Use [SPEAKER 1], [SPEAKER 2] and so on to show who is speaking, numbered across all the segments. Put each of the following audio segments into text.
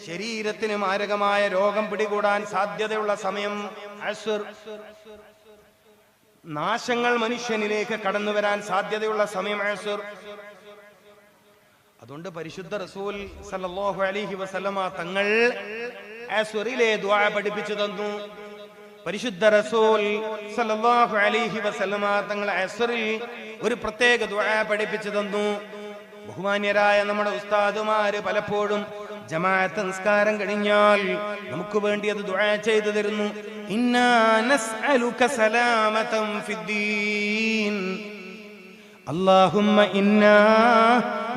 [SPEAKER 1] ശരീരത്തിന് മാരകമായ രോഗം പിടികൂടാൻ സാധ്യതയുള്ള സമയം അസ്ർ. നാശങ്ങൾ മനുഷ്യനിലേക്ക് കടന്നു വരാൻ സാധ്യതയുള്ള സമയം അസ്ർ. അതുകൊണ്ട് പരിശുദ്ധ റസൂൽ സല്ലല്ലാഹു അലൈഹി വസല്ലമ തങ്ങൾ അസ്റിലെ ദുആ പഠിപ്പിച്ചു തന്നു. പരിശുദ്ധ റസൂൽ സല്ലല്ലാഹു അലൈഹി വസല്ലമ തങ്ങൾ അസ്റിൽ ഒരു പ്രത്യേക ദുആ പഠിപ്പിച്ചു തന്നു. ബഹുമാന്യരായ നമ്മുടെ ഉസ്താദുമാര് പലപ്പോഴും ജമാഅത്ത് നിസ്കാരം കഴിഞ്ഞാൽ നമുക്ക് വേണ്ടി അത് ദുആ ചെയ്തു തരുന്നു. ഇന്നാ നസ്അലുക സലാമതൻ ഫിദ്ദീൻ, അല്ലാഹുമ്മ ഇന്നാ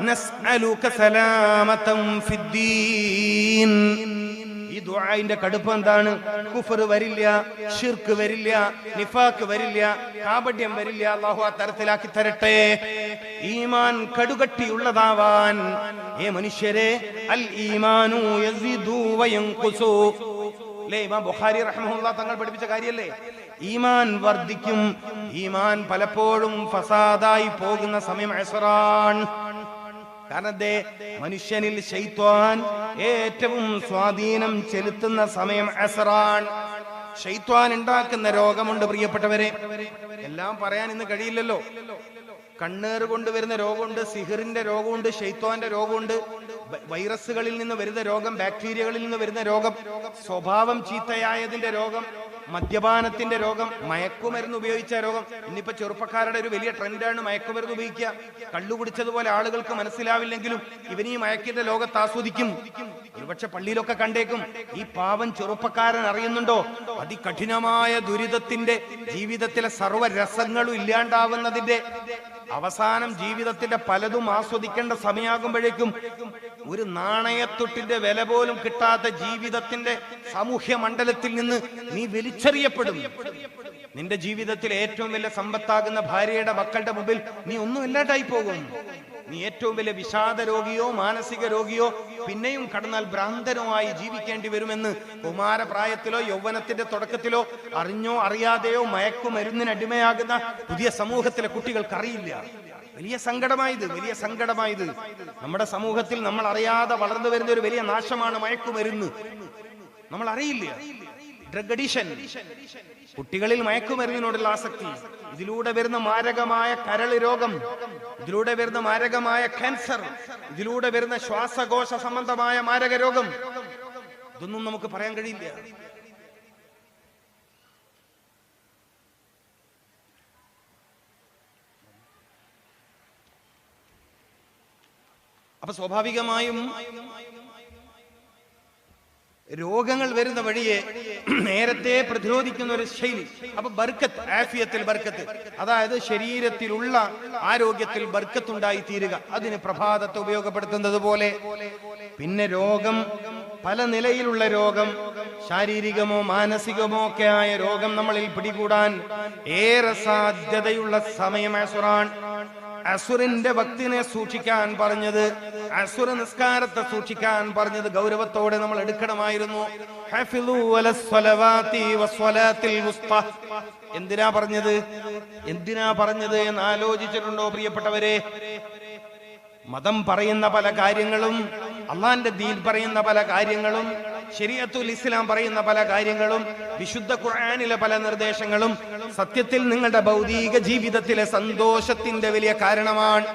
[SPEAKER 1] നസ്അലുക സലാമതൻ ഫിദ്ദീൻ. ഈ ദുആഇന്റെ കടുപ്പം എന്താണ്? കുഫർ വരില്ല, ഷിർക്ക് വരില്ല, നിഫാഖ് വരില്ല, കാപട്യം വരില്ല. അല്ലാഹു ആ തരത്തിലാക്കി തരട്ടെ. ഈമാൻ കടുകട്ടിയുള്ളതാവാൻ. മനുഷ്യരെ, അൽ ഈമാനു യസിദു വയൻഖുസു. ഇമാം ബുഖാരി റഹ്മഹുല്ലാഹ് തങ്ങൾ പഠിപ്പിച്ച കാര്യല്ലേ? ഈമാൻ വർദ്ധിക്കും. ഈമാൻ പലപ്പോഴും ഫസാദായി പോകുന്ന സമയം അസ്റാൻ. കാരണം മനുഷ്യനിൽ ശൈത്വാൻ ഏറ്റവും സ്വാധീനം ചെലുത്തുന്ന സമയം അസ്റാൻ. ശൈത്വാൻ ഉണ്ടാക്കുന്ന രോഗമുണ്ട് പ്രിയപ്പെട്ടവരെ. എല്ലാം പറയാൻ ഇന്ന് കഴിയില്ലല്ലോ. കണ്ണേറ് കൊണ്ടുവരുന്ന രോഗമുണ്ട്, സിഹിറിന്റെ രോഗമുണ്ട്, ശൈത്വാന്റെ രോഗമുണ്ട്, വൈറസുകളിൽ നിന്ന് വരുന്ന രോഗം, ബാക്ടീരിയകളിൽ നിന്ന് വരുന്ന രോഗം, സ്വഭാവം ചീത്തയായതിന്റെ രോഗം, മദ്യപാനത്തിന്റെ രോഗം, മയക്കുമരുന്ന് ഉപയോഗിച്ച രോഗം. ഇന്നിപ്പോ ചെറുപ്പക്കാരുടെ ഒരു വലിയ ട്രെൻഡാണ് മയക്കുമരുന്ന് ഉപയോഗിക്കുക. കള്ളു കുടിച്ചതുപോലെ ആളുകൾക്ക് മനസ്സിലാവില്ലെങ്കിലും ഇവൻ ഈ മയക്കിന്റെ ലോകത്ത് ആസ്വദിക്കും. ഒരുപക്ഷെ പള്ളിയിലൊക്കെ കണ്ടേക്കും. ഈ പാവം ചെറുപ്പക്കാരൻ അറിയുന്നുണ്ടോ അതികഠിനമായ ദുരിതത്തിന്റെ, ജീവിതത്തിലെ സർവ്വരസങ്ങളും ഇല്ലാണ്ടാവുന്നതിന്റെ അവസാനം ജീവിതത്തിന്റെ പലതും ആസ്വദിക്കേണ്ട സമയമാകുമ്പോഴേക്കും ഒരു നാണയത്തൊട്ടിന്റെ വില പോലും കിട്ടാത്ത ജീവിതത്തിന്റെ സാമൂഹ്യ മണ്ഡലത്തിൽ നിന്ന് നീ വലിച്ചെറിയപ്പെടും. നിന്റെ ജീവിതത്തിൽ ഏറ്റവും വലിയ സമ്പത്താകുന്ന ഭാര്യയുടെ മക്കളുടെ മുമ്പിൽ നീ ഒന്നുമില്ലാണ്ടായി പോകും. നീ ഏറ്റവും വലിയ വിഷാദ രോഗിയോ മാനസിക രോഗിയോ പിന്നെയും കടന്നാൽ ഭ്രാന്തനോ ആയി ജീവിക്കേണ്ടി വരുമെന്ന് കുമാരപ്രായത്തിലോ യൗവനത്തിന്റെ തുടക്കത്തിലോ അറിഞ്ഞോ അറിയാതെയോ മയക്കുമരുന്നിനടിമയാകുന്ന പുതിയ സമൂഹത്തിലെ കുട്ടികൾക്ക് അറിയില്ല. വലിയ സങ്കടമായത് നമ്മുടെ സമൂഹത്തിൽ നമ്മൾ അറിയാതെ വളർന്നു വരുന്ന ഒരു വലിയ നാശമാണ് മയക്കുമരുന്ന്. നമ്മൾ അറിയില്ല. ഡ്രഗ് അഡിഷൻ, കുട്ടികളിൽ മയക്കുമരുന്നിനോടുള്ള ആസക്തി, ഇതിലൂടെ വരുന്ന മാരകമായ കരള് രോഗം, ഇതിലൂടെ വരുന്ന മാരകമായ ക്യാൻസർ, ഇതിലൂടെ വരുന്ന ശ്വാസകോശ സംബന്ധമായ മാരക രോഗം, ഇതൊന്നും നമുക്ക് പറയാൻ കഴിയില്ല. അപ്പൊ സ്വാഭാവികമായും രോഗങ്ങൾ വരുന്ന വഴിയെ നേരത്തെ പ്രതിരോധിക്കുന്ന ഒരു ശൈലി. അപ്പൊ ബർക്കത്ത്, ആഫിയത്തിൽ ബർക്കത്ത്, അതായത് ശരീരത്തിലുള്ള ആരോഗ്യത്തിൽ ബർക്കത്തുണ്ടായി തീരുക, അതിന് പ്രഭാതത്തെ ഉപയോഗപ്പെടുത്തുന്നത് പോലെ. പിന്നെ രോഗം, പല നിലയിലുള്ള രോഗം, ശാരീരികമോ മാനസികമോ ഒക്കെ ആയ രോഗം നമ്മളിൽ പിടികൂടാൻ ഏറെ സാധ്യതയുള്ള സമയം അസുറാൻ. അസുറിന്റെ ഭക്തിനെ സൂക്ഷിക്കാൻ പറഞ്ഞത്, അസുര നിസ്കാരത്തെ സൂക്ഷിക്കാൻ പറഞ്ഞത് ഗൗരവത്തോടെ നമ്മൾ എടുക്കണമായിരുന്നു. എന്തിനാ പറഞ്ഞത് എന്ന് ആലോചിച്ചിട്ടുണ്ടോ പ്രിയപ്പെട്ടവരെ? മതം പറയുന്ന പല കാര്യങ്ങളും, അള്ളാന്റെ ദീൻ പറയുന്ന പല കാര്യങ്ങളും, ശരീഅത്തുൽ ഇസ്ലാം പറയുന്ന പല കാര്യങ്ങളും, വിശുദ്ധ ഖുർആനിലെ പല നിർദ്ദേശങ്ങളും സത്യത്തിൽ നിങ്ങളുടെ ഭൗതിക ജീവിതത്തിലെ സന്തോഷത്തിന്റെ വലിയ കാരണമാണ്.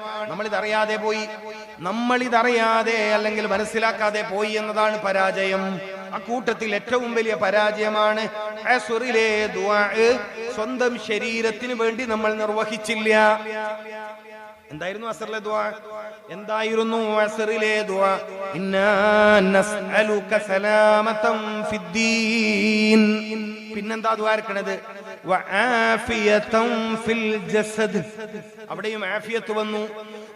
[SPEAKER 1] നമ്മളിതറിയാതെ അല്ലെങ്കിൽ മനസ്സിലാക്കാതെ പോയി എന്നതാണ് പരാജയം. അക്കൂട്ടത്തിൽ ഏറ്റവും വലിയ പരാജയമാണ് അസ്റിലെ ദുആ. സ്വന്തം ശരീരത്തിന് വേണ്ടി നമ്മൾ നിർവഹിച്ചില്ല. എന്തായിരുന്നു അസ്റിലെ ദുആ? ഇന്നാ നസ്അലുക സലാമതൻ ഫിദ്ദീൻ. പിന്നെന്താ ദുആ ഇരിക്കണത്? വആഫിയതൻ ഫിൽ ജസദ്. അവിടെയും ആഫിയത്ത് വന്നു.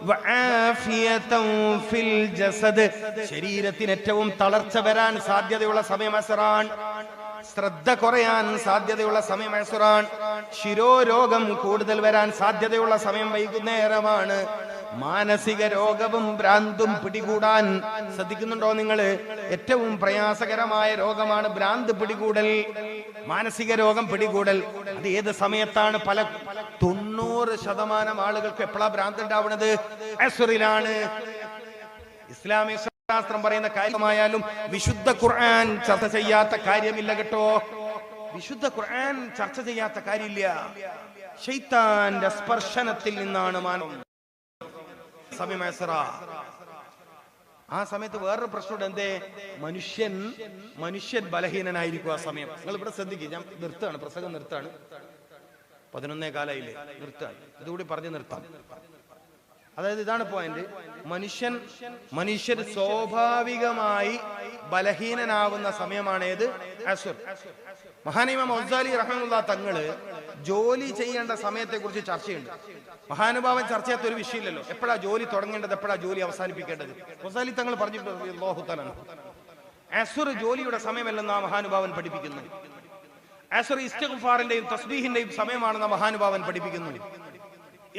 [SPEAKER 1] വആഫിയതൻ ഫിൽ ജസദ്. ശരീരത്തിന് ഏറ്റവും തളർച്ച വരാൻ സാധ്യതയുള്ള സമയം അസ്റാൻ. ശ്രദ്ധ കുറയാൻ സാധ്യതയുള്ള സമയം അസ്റാൻ. ശിരോരോഗം കൂടുതൽ വരാൻ സാധ്യതയുള്ള സമയം വൈകുന്നേരമാണ്. മാനസിക രോഗവും ഭ്രാന്തും പിടികൂടാൻ ശ്രദ്ധിക്കുന്നുണ്ടോ നിങ്ങൾ? ഏറ്റവും പ്രയാസകരമായ രോഗമാണ് ഭ്രാന്ത് പിടികൂടൽ, മാനസിക രോഗം പിടികൂടൽ. അത് ഏത് സമയത്താണ്? 90% ആളുകൾക്ക് എപ്പോഴാ ഭ്രാന്ത് ഉണ്ടാവുന്നത്? അസ്റിലാണ്. ഇസ്ലാമിക ശാസ്ത്രം പറയുന്ന കാര്യമായാലും വിശുദ്ധ ഖുർആൻ ചർച്ച ചെയ്യാത്ത കാര്യമില്ല കേട്ടോ. വിശുദ്ധ ഖുർആൻ ചർച്ച ചെയ്യാത്ത കാര്യമില്ല. ശൈത്താന്റെ സ്പർശനത്തിൽ നിന്നാണ് മാനവം സമയം അസ്റ. ആ സമയത്ത് വേറൊരു പ്രശ്നമുണ്ട്. എന്തേ? മനുഷ്യൻ ബലഹീനനായിരിക്കും ആ സമയം. നിങ്ങൾ ഇവിടെ ശ്രദ്ധിക്കുക, ഞാൻ നിർത്താണ്, പ്രസംഗം നിർത്താണ്. 11:15 നിർത്താണ്. ഇതുകൂടി പറഞ്ഞ് നിർത്താം. അതായത് ഇതാണ് പോയിന്റ്. മനുഷ്യർ സ്വാഭാവികമായി ബലഹീനനാവുന്ന സമയമാണേത്? അസ്ർ. മഹാനിമാം ഗസാലി റഹ്മത്തുള്ളാഹി തങ്ങള് ജോലി ചെയ്യേണ്ട സമയത്തെ കുറിച്ച് ചർച്ചയുണ്ട്. മഹാനുഭാവൻ ചർച്ച ചെയ്യാത്ത ഒരു വിഷയമില്ലല്ലോ. എപ്പോഴാ ജോലി തുടങ്ങേണ്ടത്, എപ്പോഴാ ജോലി അവസാനിപ്പിക്കേണ്ടത്? ഗസാലി തങ്ങൾ പറഞ്ഞിട്ടുണ്ട് അല്ലാഹു തആല അസ്ർ ജോലിയുടെ സമയമല്ലെന്ന് ആ മഹാനുഭാവൻ പഠിപ്പിക്കുന്നു. അസ്ർ ഇസ്തിഗ്ഫാറിന്റെയും തസ്ബീഹിന്റെയും സമയമാണെന്ന് മഹാനുഭാവൻ പഠിപ്പിക്കുന്നു.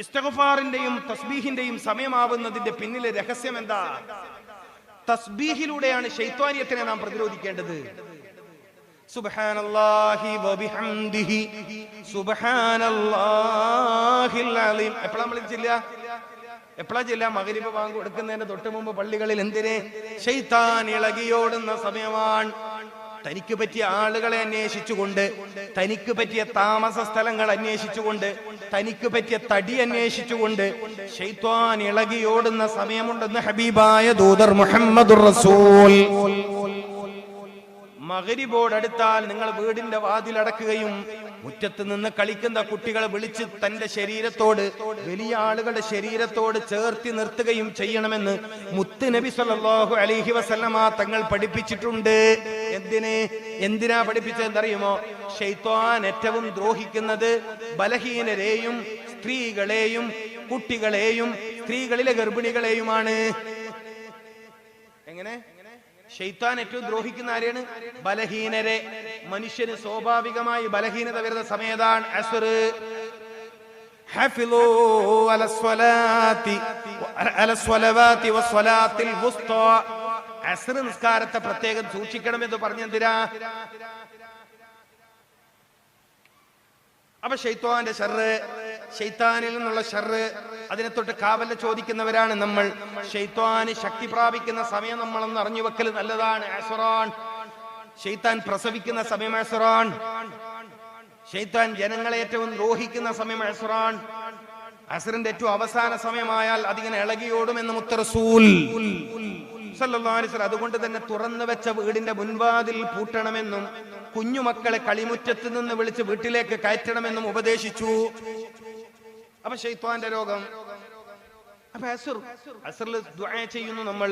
[SPEAKER 1] ഇസ്തിഗ്ഫാറിന്റെയും തസ്ബീഹിന്റെയും സമയമാവുന്നതിന്റെ പിന്നിലെ രഹസ്യം എന്താ? തസ്ബീഹിലൂടെയാണ് ശൈത്വാനിയത്തിനെ നാം പ്രതിരോധിക്കേണ്ടത്. സുബ്ഹാനല്ലാഹി വബിഹംദിഹി സുബ്ഹാനല്ലാഹിൽ അലീം. എപ്പോഴാ നമ്മൾ ചെല്ലുക? മഗ്രിബ് ബാങ്ക് കൊടുക്കുന്നതിന് തൊട്ട് മുമ്പ് പള്ളികളിൽ. എന്തിനെ? ശൈത്താൻ ഇളകിയോടുന്ന സമയമാണ്. തനിക്ക് പറ്റിയ ആളുകളെ അന്വേഷിച്ചുകൊണ്ട്, തനിക്ക് പറ്റിയ താമസ സ്ഥലങ്ങൾ അന്വേഷിച്ചുകൊണ്ട്, തനിക്ക് പറ്റിയ തടി അന്വേഷിച്ചുകൊണ്ട് ശൈത്വാൻ ഇളകിയോടുന്ന സമയമുണ്ടെന്ന് ഹബീബായ ദൂതർ മുഹമ്മദുർ റസൂൽ. മഗ്രിബോടടുത്താൽ നിങ്ങൾ വീടിന്റെ വാതിലടക്കുകയും മുറ്റത്ത് നിന്ന് കളിക്കുന്ന കുട്ടികളെ വിളിച്ച് തന്റെ ശരീരത്തോട്, വലിയ ആളുകളുടെ ശരീരത്തോട് ചേർത്തി നിർത്തുകയും ചെയ്യണമെന്ന് മുത്ത് നബി സല്ലല്ലാഹു അലൈഹി വസല്ലമ തങ്ങൾ പഠിപ്പിച്ചിട്ടുണ്ട്. എന്തിനാ പഠിപ്പിച്ചതെന്നറിയുമോ? ശൈത്വാൻ ഏറ്റവും ദ്രോഹിക്കുന്നത് ബലഹീനരെയും സ്ത്രീകളെയും കുട്ടികളെയും സ്ത്രീകളിലെ ഗർഭിണികളെയുമാണ്. എങ്ങനെ? ശൈത്താൻ ഏറ്റവും ദ്രോഹിക്കുന്ന ആരെയാണ്? ബലഹീനരെ. മനുഷ്യന് സ്വാഭാവികമായി ബലഹീനത വരുന്ന സമയത്താണ് അസ്ർ. ഹഫിളൂ അലസ്വലാത്തി വസ്വലാത്തിൽ വുസ്താ. അസ്ർ നിസ്കാരത്തെ പ്രത്യേകം സൂക്ഷിക്കണമെന്ന് പറഞ്ഞെന്തിനാ? അപ്പൊ ശൈത്വാന്റെ ഷർറ്, ശൈത്താനിൽ നിന്നുള്ള ഷർറ്, അതിനെ തൊട്ട് കാവല് ചോദിക്കുന്നവരാണ് നമ്മൾ. ശൈത്വാന് ശക്തി പ്രാപിക്കുന്ന സമയം നമ്മളൊന്ന് അറിഞ്ഞു വെക്കൽ നല്ലതാണ്. അസ്റാൻ. ശൈത്താൻ പ്രസവിക്കുന്ന സമയം അസ്റാൻ. ശൈത്താൻ ജനങ്ങളെ ഏറ്റവും ദ്രോഹിക്കുന്ന സമയം അസ്റാൻ. അസ്റിന്റെ ഏറ്റവും അവസാന സമയമായാൽ അതിങ്ങനെ ഇളകിയോടുമെന്ന് മുത്ത് റസൂൽ സല്ലല്ലാഹു അലൈഹി വസല്ലം. അതുകൊണ്ട് തന്നെ തുറന്നു വെച്ച വീടിന്റെ മുൻവാതിൽ പൂട്ടണമെന്നും കുഞ്ഞുമക്കളെ കളിമുറ്റത്ത് നിന്ന് വിളിച്ച് വീട്ടിലേക്ക് കയറ്റണമെന്നും ഉപദേശിച്ചു. അപ്പൊ ശൈത്വാന്റെ രോഗം. അപ്പൊ അസ്റിൽ ദുആ ചെയ്യുന്നു നമ്മൾ.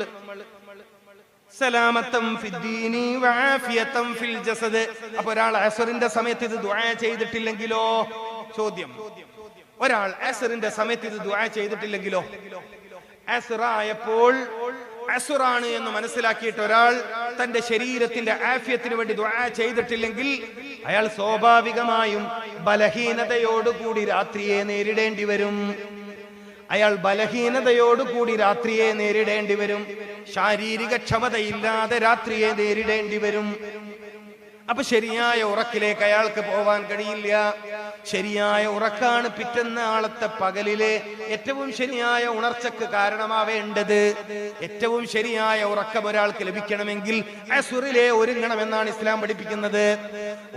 [SPEAKER 1] സലാമത്തം ഫിദ്ദീനി വആഫിയതം ഫിൽ ജസദ്. അപ്പൊ ഒരാൾ അസ്റിന്റെ സമയത്ത് ഇത് ദുആ ചെയ്തിട്ടില്ലെങ്കിലോ? ചോദ്യം. ഒരാൾ അസ്റിന്റെ സമയത്ത് ഇത് ദുആ ചെയ്തിട്ടില്ലെങ്കിലോ? അസ്റായപ്പോൾ അസുറാണ് എന്ന് മനസ്സിലാക്കിയിട്ട് ഒരാൾ തന്റെ ശരീരത്തിന്റെ ആഫിയത്തിന് വേണ്ടി ദുആ ചെയ്തിട്ടില്ലെങ്കിൽ അയാൾ സ്വാഭാവികമായും ബലഹീനതയോടുകൂടി രാത്രിയെ നേരിടേണ്ടി വരും. ശാരീരിക ക്ഷമതയില്ലാതെ രാത്രിയെ നേരിടേണ്ടി വരും. അപ്പൊ ശരിയായ ഉറക്കിലേക്ക് അയാൾക്ക് പോവാൻ കഴിയില്ല. ശരിയായ ഉറക്കാണ് പിറ്റന്നാളത്തെ പകലിലെ ഏറ്റവും ശരിയായ ഉണർച്ചക്ക് കാരണമാവേണ്ടത്. ഏറ്റവും ശരിയായ ഉറക്കം ഒരാൾക്ക് ലഭിക്കണമെങ്കിൽ അസ്റിലെ ഒരുങ്ങണമെന്നാണ് ഇസ്ലാം പഠിപ്പിക്കുന്നത്.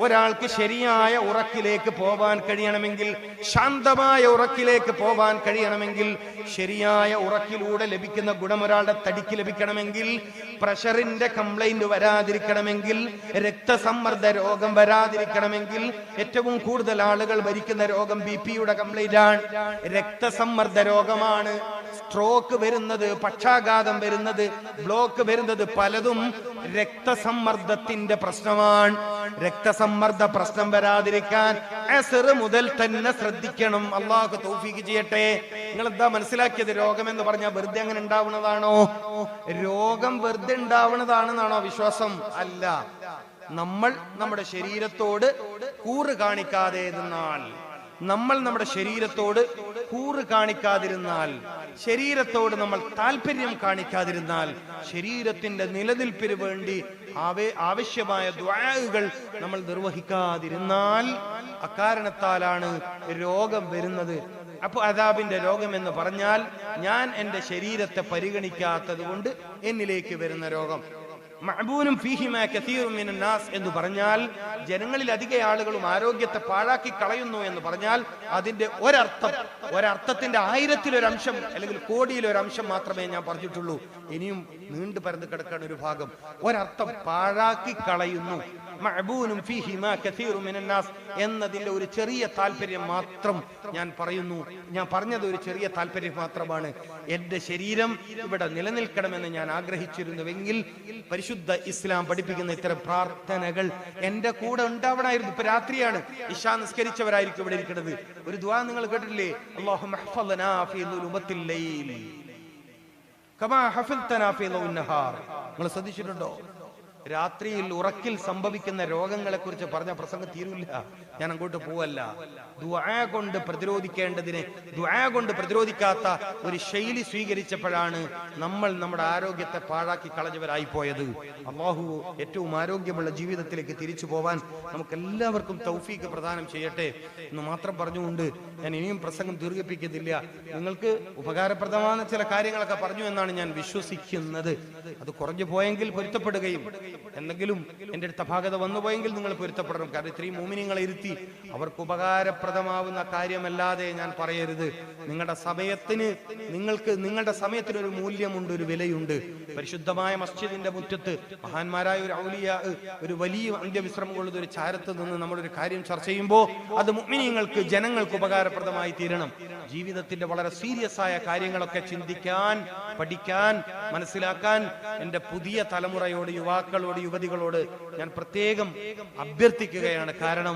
[SPEAKER 1] ഒരാൾക്ക് ശരിയായ ഉറക്കിലേക്ക് പോവാൻ കഴിയണമെങ്കിൽ, ശാന്തമായ ഉറക്കിലേക്ക് പോവാൻ കഴിയണമെങ്കിൽ, ശരിയായ ഉറക്കിലൂടെ ലഭിക്കുന്ന ഗുണം ഒരാളുടെ തടിക്ക് ലഭിക്കണമെങ്കിൽ, പ്രഷറിന്റെ കംപ്ലൈന്റ് വരാതിരിക്കണമെങ്കിൽ, രക്തസമ്മർദ്ദ രോഗം വരാതിരിക്കണമെങ്കിൽ, ഏറ്റവും കൂടുതൽ ആളുകൾ ഭരിക്കുന്ന രോഗം ബിപിയുടെ കംപ്ലൈന്റ് ആണ്, രക്തസമ്മർദ്ദ രോഗമാണ്. സ്ട്രോക്ക് വരുന്നത്, പക്ഷാഘാതം വരുന്നത്, ബ്ലോക്ക് വരുന്നത് പലതും രക്തസമ്മർദ്ദത്തിന്റെ പ്രശ്നമാണ്. രക്തസമ്മർദ്ദ പ്രശ്നം വരാതിരിക്കാൻ അസ്ർ മുതൽ തന്നെ ശ്രദ്ധിക്കണം. അള്ളാഹു തൗഫീഖ് ചെയ്യട്ടെ. നിങ്ങൾ എന്താ മനസ്സിലാക്കിയത്? രോഗം എന്ന് പറഞ്ഞാൽ വെറുതെ അങ്ങനെ ഉണ്ടാവുന്നതാണോ? രോഗം വെറുതെ ഉണ്ടാവുന്നതാണെന്നാണോ വിശ്വാസം? അല്ല. നമ്മൾ നമ്മുടെ ശരീരത്തോട് കൂറ് കാണിക്കാതെ നിന്നാൽ, നമ്മൾ നമ്മുടെ ശരീരത്തോട് കൂറ് കാണിക്കാതിരുന്നാൽ, ശരീരത്തോട് നമ്മൾ താല്പര്യം കാണിക്കാതിരുന്നാൽ, ശരീരത്തിന്റെ നിലനിൽപ്പിന് വേണ്ടി ആവശ്യമായ ദുആകൾ നമ്മൾ നിർവഹിക്കാതിരുന്നാൽ, അക്കാരണത്താലാണ് രോഗം വരുന്നത്. അപ്പൊ അദാബിന്റെ രോഗം എന്ന് പറഞ്ഞാൽ ഞാൻ എന്റെ ശരീരത്തെ പരിഗണിക്കാത്തത് കൊണ്ട് എന്നിലേക്ക് വരുന്ന രോഗം. മഅബൂനും ഫീഹിമാ കസീറുൻ മിനൻ നാസ് എന്ന് പറഞ്ഞാൽ ജനങ്ങളിൽ അധിക ആളുകളും ആരോഗ്യത്തെ പാഴാക്കി കളയുന്നു എന്ന് പറഞ്ഞാൽ അതിന്റെ ഒരർത്ഥത്തിന്റെ 1000-ലൊരംശം അല്ലെങ്കിൽ കോടിയിലൊരംശം മാത്രമേ ഞാൻ പറഞ്ഞിട്ടുള്ളൂ. ഇനിയും നീണ്ടു പരന്ന് കിടക്കാൻ ഒരു ഭാഗം. ഒരർത്ഥം പാഴാക്കി കളയുന്നു. മഅബൂനും ഫീഹിമാ കസീറുൻ മിനൻ നാസ് എന്നതിന്റെ ഒരു ചെറിയ താല്പര്യം മാത്രം ഞാൻ പറയുന്നു. ഞാൻ പറഞ്ഞത് ഒരു ചെറിയ താല്പര്യം മാത്രമാണ്. എന്റെ ശരീരം ഇവിടെ നിലനിൽക്കണമെന്ന് ഞാൻ ആഗ്രഹിച്ചിരുന്നുവെങ്കിൽ പരിശുദ്ധ ഇസ്ലാം പഠിപ്പിക്കുന്ന ഇത്തരം പ്രാർത്ഥനകൾ എന്റെ കൂടെ ഉണ്ടാവണമായിരുന്നു. ഇപ്പൊ രാത്രിയാണ്, ഇശാ നിസ്കരിച്ചവരായിരിക്കും ഇവിടെ ഇരിക്കുന്നത്. ഒരു ദുആ നിങ്ങൾ കേട്ടിട്ടില്ലേ? അല്ലാഹുമ്മ ഹഫ്ളനാ ഫീ ദുലുമത്തിൽ ലൈൽ കമാ ഹഫൽതനാ ഫീ ദൗൻ നഹാർ. നിങ്ങൾ ശ്രദ്ധിച്ചിട്ടുണ്ടോ? രാത്രിയിൽ ഉറക്കിൽ സംഭവിക്കുന്ന രോഗങ്ങളെ കുറിച്ച് പറഞ്ഞ പ്രസംഗം തീരില്ല. ഞാൻ അങ്ങോട്ട് പോവല്ല. ദുആ കൊണ്ട് പ്രതിരോധിക്കേണ്ടതിനെ ദുആ കൊണ്ട് പ്രതിരോധിക്കാത്ത ഒരു ശൈലി സ്വീകരിച്ചപ്പോഴാണ് നമ്മൾ നമ്മുടെ ആരോഗ്യത്തെ പാഴാക്കി കളഞ്ഞവരായി പോയത്. അല്ലാഹു ഏറ്റവും ആരോഗ്യമുള്ള ജീവിതത്തിലേക്ക് തിരിച്ചു പോവാൻ നമുക്ക് എല്ലാവർക്കും തൗഫീഖ് പ്രദാനം ചെയ്യട്ടെ എന്ന് മാത്രം പറഞ്ഞുകൊണ്ട് ഞാൻ ഇനിയും പ്രസംഗം ദീർഘിപ്പിക്കുന്നില്ല. നിങ്ങൾക്ക് ഉപകാരപ്രദമായ ചില കാര്യങ്ങളൊക്കെ പറഞ്ഞു എന്നാണ് ഞാൻ വിശ്വസിക്കുന്നത്. അത് കുറഞ്ഞു പോയെങ്കിൽ പൊരുത്തപ്പെടുകയും എന്തെങ്കിലും എന്റെ അടുത്ത ഭാഗത വന്നുപോയെങ്കിൽ നിങ്ങൾ പൊരുത്തപ്പെടണം. കാരണം ഇത്രയും മോമിനിങ്ങളെ ഇരുത്തി അവർക്ക് ഉപകാരപ്രദമാവുന്ന കാര്യമല്ലാതെ ഞാൻ പറയരുത്. നിങ്ങളുടെ സമയത്തിന് ഒരു മൂല്യമുണ്ട്, ഒരു വിലയുണ്ട്. പരിശുദ്ധമായ മസ്ജിദിന്റെ മുറ്റത്ത് മഹാന്മാരായ ഒരു ഔലിയാ ഒരു വലിയ അന്ത്യവിശ്രമം കൊള്ളുന്ന ഒരു ചാരത്ത് നിന്ന് നമ്മളൊരു കാര്യം ചർച്ച ചെയ്യുമ്പോൾ അത് മുഅ്മിനീങ്ങൾക്ക്, ജനങ്ങൾക്ക് ഉപകാരപ്രദമായി തീരണം. ജീവിതത്തിന്റെ വളരെ സീരിയസ് ആയ കാര്യങ്ങളൊക്കെ ചിന്തിക്കാൻ, പഠിക്കാൻ, മനസ്സിലാക്കാൻ എന്റെ പുതിയ തലമുറയോട്, യുവാക്കളോട്, യുവതികളോട് ഞാൻ പ്രത്യേകം അഭ്യർത്ഥിക്കുകയാണ്. കാരണം